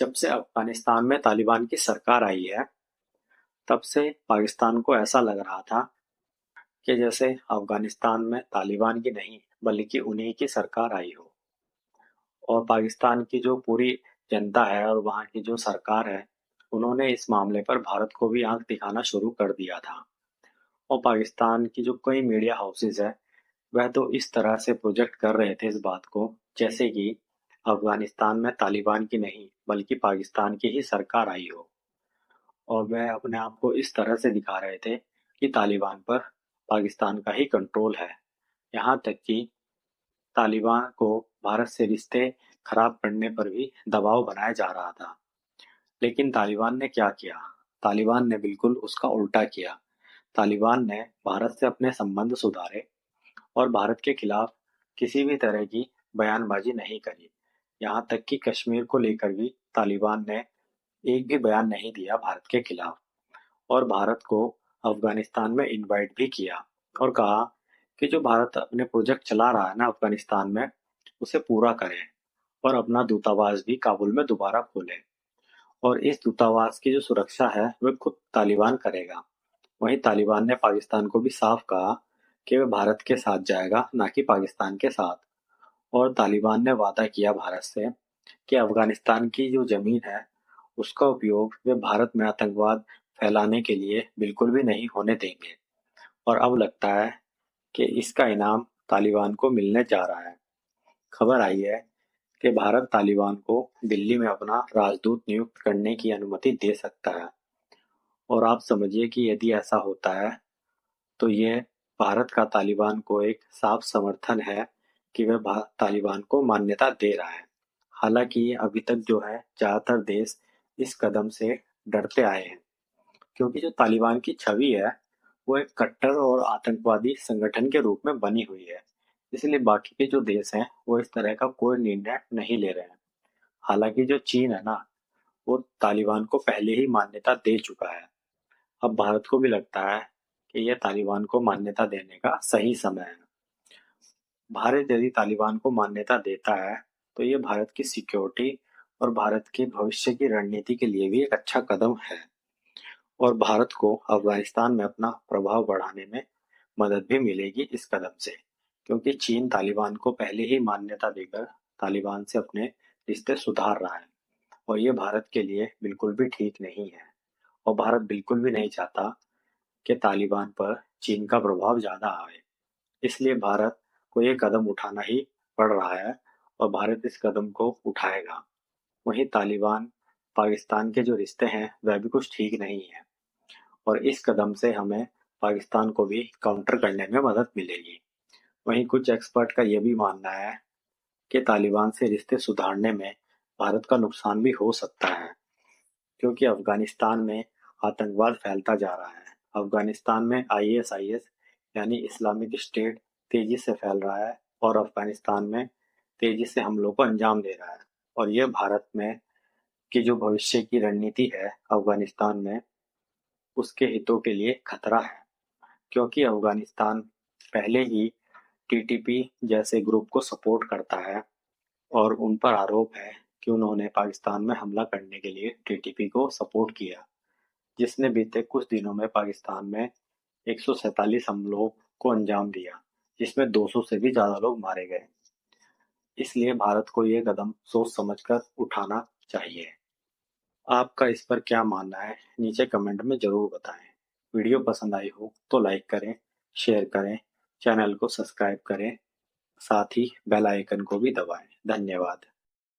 जब से अफगानिस्तान में तालिबान की सरकार आई है, तब से पाकिस्तान को ऐसा लग रहा था कि जैसे अफगानिस्तान में तालिबान की नहीं, बल्कि उन्हीं की सरकार आई हो। और पाकिस्तान की जो पूरी जनता है और वहाँ की जो सरकार है, उन्होंने इस मामले पर भारत को भी आंख दिखाना शुरू कर दिया था। और पाकिस्तान की जो कई मीडिया हाउसेज है, वह तो इस तरह से प्रोजेक्ट कर रहे थे इस बात को, जैसे कि अफगानिस्तान में तालिबान की नहीं, बल्कि पाकिस्तान की ही सरकार आई हो। और वह अपने आप को इस तरह से दिखा रहे थे कि तालिबान पर पाकिस्तान का ही कंट्रोल है। यहाँ तक कि तालिबान को भारत से रिश्ते खराब करने पर भी दबाव बनाया जा रहा था। लेकिन तालिबान ने क्या किया? तालिबान ने बिल्कुल उसका उल्टा किया। तालिबान ने भारत से अपने संबंध सुधारे और भारत के खिलाफ किसी भी तरह की बयानबाजी नहीं करी। यहाँ तक कि कश्मीर को लेकर भी तालिबान ने एक भी बयान नहीं दिया भारत के खिलाफ। और भारत को अफगानिस्तान में इनवाइट भी किया और कहा कि जो भारत अपने प्रोजेक्ट चला रहा है ना अफगानिस्तान में, उसे पूरा करे और अपना दूतावास भी काबुल में दोबारा खोले। और इस दूतावास की जो सुरक्षा है वह खुद तालिबान करेगा। वहीं तालिबान ने पाकिस्तान को भी साफ कहा कि वह भारत के साथ जाएगा, ना कि पाकिस्तान के साथ। और तालिबान ने वादा किया भारत से कि अफगानिस्तान की जो जमीन है, उसका उपयोग वे भारत में आतंकवाद फैलाने के लिए बिल्कुल भी नहीं होने देंगे। और अब लगता है कि इसका इनाम तालिबान को मिलने जा रहा है। खबर आई है कि भारत तालिबान को दिल्ली में अपना राजदूत नियुक्त करने की अनुमति दे सकता है। और आप समझिए कि यदि ऐसा होता है, तो ये भारत का तालिबान को एक साफ समर्थन है कि वह तालिबान को मान्यता दे रहा है। हालांकि अभी तक जो है ज्यादातर देश इस कदम से डरते आए हैं, क्योंकि जो तालिबान की छवि है वो एक कट्टर और आतंकवादी संगठन के रूप में बनी हुई है। इसलिए बाकी के जो देश हैं वो इस तरह का कोई निर्णय नहीं ले रहे हैं। हालांकि जो चीन है ना, वो तालिबान को पहले ही मान्यता दे चुका है। अब भारत को भी लगता है कि यह तालिबान को मान्यता देने का सही समय है। भारत यदि तालिबान को मान्यता देता है, तो ये भारत की सिक्योरिटी और भारत के भविष्य की रणनीति के लिए भी एक अच्छा कदम है। और भारत को अफगानिस्तान में अपना प्रभाव बढ़ाने में मदद भी मिलेगी इस कदम से, क्योंकि चीन तालिबान को पहले ही मान्यता देकर तालिबान से अपने रिश्ते सुधार रहा है। और ये भारत के लिए बिल्कुल भी ठीक नहीं है। और भारत बिल्कुल भी नहीं चाहता कि तालिबान पर चीन का प्रभाव ज्यादा आए। इसलिए भारत को ये कदम उठाना ही पड़ रहा है और भारत इस कदम को उठाएगा। वहीं तालिबान पाकिस्तान के जो रिश्ते हैं वह भी कुछ ठीक नहीं है। और इस कदम से हमें पाकिस्तान को भी काउंटर करने में मदद मिलेगी। वहीं कुछ एक्सपर्ट का यह भी मानना है कि तालिबान से रिश्ते सुधारने में भारत का नुकसान भी हो सकता है, क्योंकि अफगानिस्तान में आतंकवाद फैलता जा रहा है। अफगानिस्तान में आईएसआईएस यानी इस्लामिक स्टेट तेजी से फैल रहा है और अफगानिस्तान में तेजी से हमलों को अंजाम दे रहा है। और यह भारत में की जो भविष्य की रणनीति है अफगानिस्तान में, उसके हितों के लिए खतरा है। क्योंकि अफगानिस्तान पहले ही टीटीपी जैसे ग्रुप को सपोर्ट करता है और उन पर आरोप है कि उन्होंने पाकिस्तान में हमला करने के लिए टीटीपी को सपोर्ट किया, जिसने बीते कुछ दिनों में पाकिस्तान में 147 हमलों को अंजाम दिया, जिसमें 200 से भी ज्यादा लोग मारे गए। इसलिए भारत को ये कदम सोच समझकर उठाना चाहिए। आपका इस पर क्या मानना है, नीचे कमेंट में जरूर बताएं। वीडियो पसंद आई हो तो लाइक करें, शेयर करें, चैनल को सब्सक्राइब करें, साथ ही बेल आइकन को भी दबाएं। धन्यवाद।